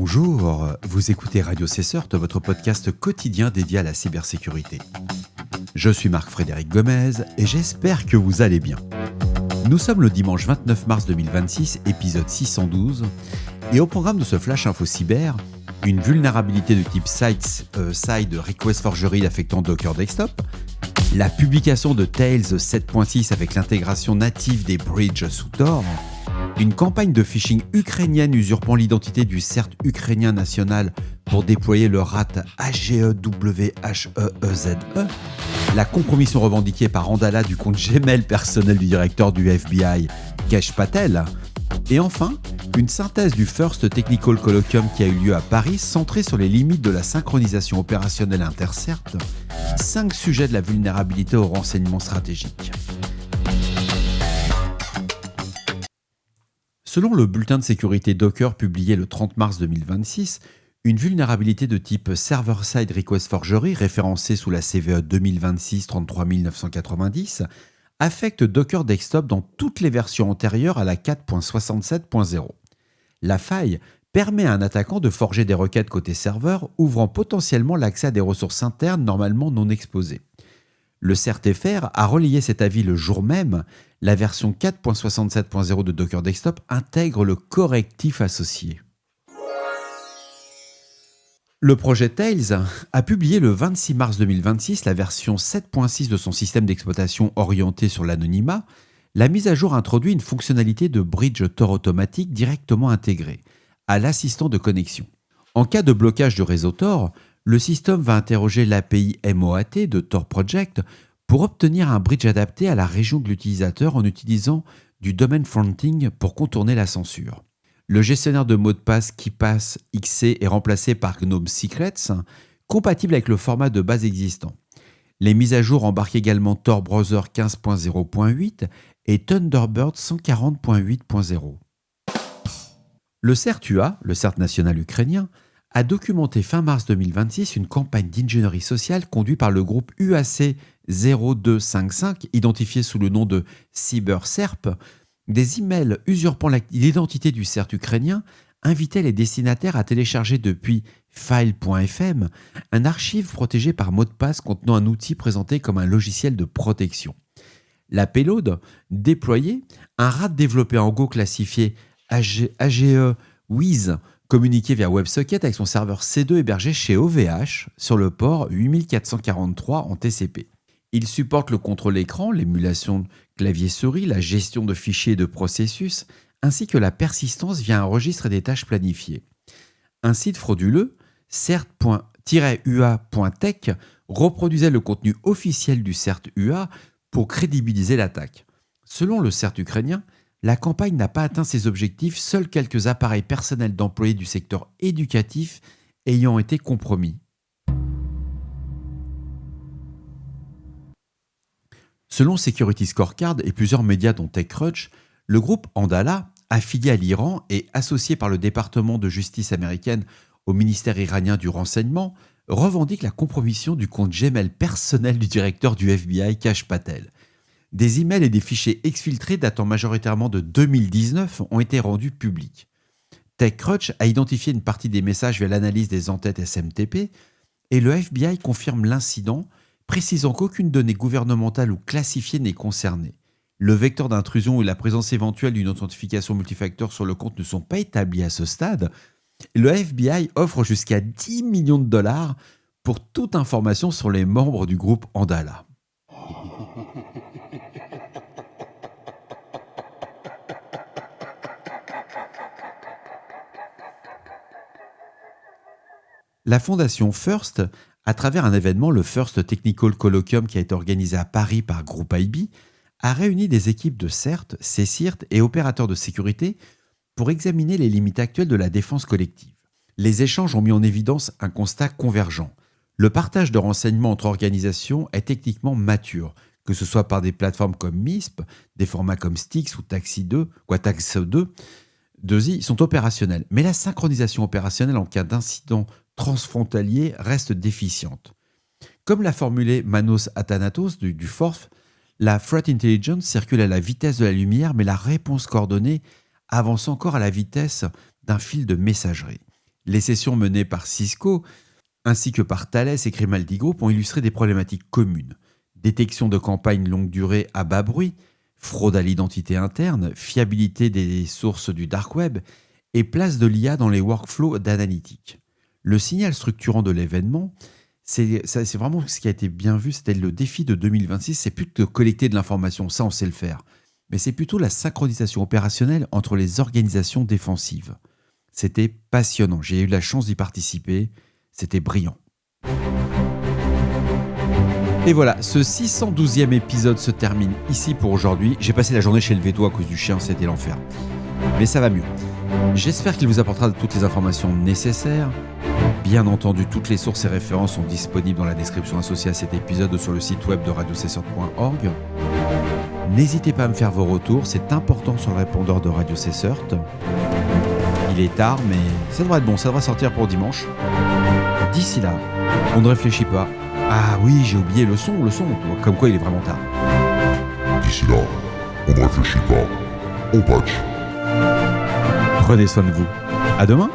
Bonjour, vous écoutez Radio CSERT, votre podcast quotidien dédié à la cybersécurité. Je suis Marc-Frédéric Gomez et j'espère que vous allez bien. Nous sommes le dimanche 29 mars 2026, épisode 612, et au programme de ce Flash Info Cyber, une vulnérabilité de type side request forgery affectant Docker Desktop, la publication de Tails 7.6 avec l'intégration native des bridges sous Tor, une campagne de phishing ukrainienne usurpant l'identité du CERT ukrainien national pour déployer le RAT AGEWHEEZE, la compromission revendiquée par Andala du compte Gmail personnel du directeur du FBI, Kesh Patel, et enfin, une synthèse du First Technical Colloquium qui a eu lieu à Paris, centré sur les limites de la synchronisation opérationnelle inter-CERT, 5 sujets de la vulnérabilité au renseignement stratégique. Selon le bulletin de sécurité Docker publié le 30 mars 2026, une vulnérabilité de type Server-Side Request Forgery, référencée sous la CVE 2026-33990, affecte Docker Desktop dans toutes les versions antérieures à la 4.67.0. La faille permet à un attaquant de forger des requêtes côté serveur, ouvrant potentiellement l'accès à des ressources internes normalement non exposées. Le CERT-FR a relayé cet avis le jour même. La version 4.67.0 de Docker Desktop intègre le correctif associé. Le projet Tails a publié le 26 mars 2026 la version 7.6 de son système d'exploitation orienté sur l'anonymat. La mise à jour introduit une fonctionnalité de bridge Tor automatique directement intégrée à l'assistant de connexion. En cas de blocage du réseau Tor, le système va interroger l'API MOAT de Tor Project pour obtenir un bridge adapté à la région de l'utilisateur en utilisant du domain fronting pour contourner la censure. Le gestionnaire de mots de passe KeePass XC est remplacé par GNOME Secrets, compatible avec le format de base existant. Les mises à jour embarquent également Tor Browser 15.0.8 et Thunderbird 140.8.0. Le CERT-UA, le CERT national ukrainien, a documenté fin mars 2026 une campagne d'ingénierie sociale conduite par le groupe UAC 0255, identifié sous le nom de CyberSerp. Des emails usurpant l'identité du CERT ukrainien invitaient les destinataires à télécharger depuis file.fm un archive protégé par mot de passe contenant un outil présenté comme un logiciel de protection. La payload déployait un RAT développé en Go classifié AGEWHEEZE, communiqué via WebSocket avec son serveur C2 hébergé chez OVH sur le port 8443 en TCP. Il supporte le contrôle écran, l'émulation clavier-souris, la gestion de fichiers et de processus, ainsi que la persistance via un registre et des tâches planifiées. Un site frauduleux, cert.ua.tech, reproduisait le contenu officiel du CERT-UA pour crédibiliser l'attaque. Selon le CERT ukrainien, la campagne n'a pas atteint ses objectifs, seuls quelques appareils personnels d'employés du secteur éducatif ayant été compromis. Selon Security Scorecard et plusieurs médias dont TechCrunch, le groupe Andala, affilié à l'Iran et associé par le département de justice américaine au ministère iranien du renseignement, revendique la compromission du compte Gmail personnel du directeur du FBI, Kesh Patel. Des emails et des fichiers exfiltrés datant majoritairement de 2019 ont été rendus publics. TechCrunch a identifié une partie des messages via l'analyse des entêtes SMTP et le FBI confirme l'incident, précisant qu'aucune donnée gouvernementale ou classifiée n'est concernée. Le vecteur d'intrusion ou la présence éventuelle d'une authentification multifacteur sur le compte ne sont pas établis à ce stade. Le FBI offre jusqu'à 10 millions de dollars pour toute information sur les membres du groupe Andala. La fondation First, à travers un événement, le First Technical Colloquium qui a été organisé à Paris par Groupe IB, a réuni des équipes de CERT, CSIRT et opérateurs de sécurité pour examiner les limites actuelles de la défense collective. Les échanges ont mis en évidence un constat convergent. Le partage de renseignements entre organisations est techniquement mature, que ce soit par des plateformes comme MISP, des formats comme Styx ou Taxi2, Tax2, sont opérationnels. Mais la synchronisation opérationnelle en cas d'incident transfrontalier reste déficiente. Comme l'a formulé Manos Athanatos du FORF, la Threat Intelligence circule à la vitesse de la lumière, mais la réponse coordonnée avance encore à la vitesse d'un fil de messagerie. Les sessions menées par Cisco, ainsi que par Thales et Grimaldi Group, ont illustré des problématiques communes. Détection de campagnes longue durée à bas bruit, fraude à l'identité interne, fiabilité des sources du dark web et place de l'IA dans les workflows d'analytique. Le signal structurant de l'événement, c'est vraiment ce qui a été bien vu, c'était le défi de 2026, c'est plus de collecter de l'information, ça on sait le faire, mais c'est plutôt la synchronisation opérationnelle entre les organisations défensives. C'était passionnant, j'ai eu la chance d'y participer, c'était brillant. Et voilà, ce 612e épisode se termine ici pour aujourd'hui. J'ai passé la journée chez le veto à cause du chien, c'était l'enfer. Mais ça va mieux. J'espère qu'il vous apportera toutes les informations nécessaires. Bien entendu, toutes les sources et références sont disponibles dans la description associée à cet épisode ou sur le site web de radiocessort.org. N'hésitez pas à me faire vos retours, c'est important sur le répondeur de Radio Cessort. Il est tard, mais ça devrait être bon, ça devrait sortir pour dimanche. D'ici là, on ne réfléchit pas. Ah oui, j'ai oublié le son, comme quoi il est vraiment tard. D'ici là, on ne réfléchit pas, on patch. Prenez soin de vous. À demain.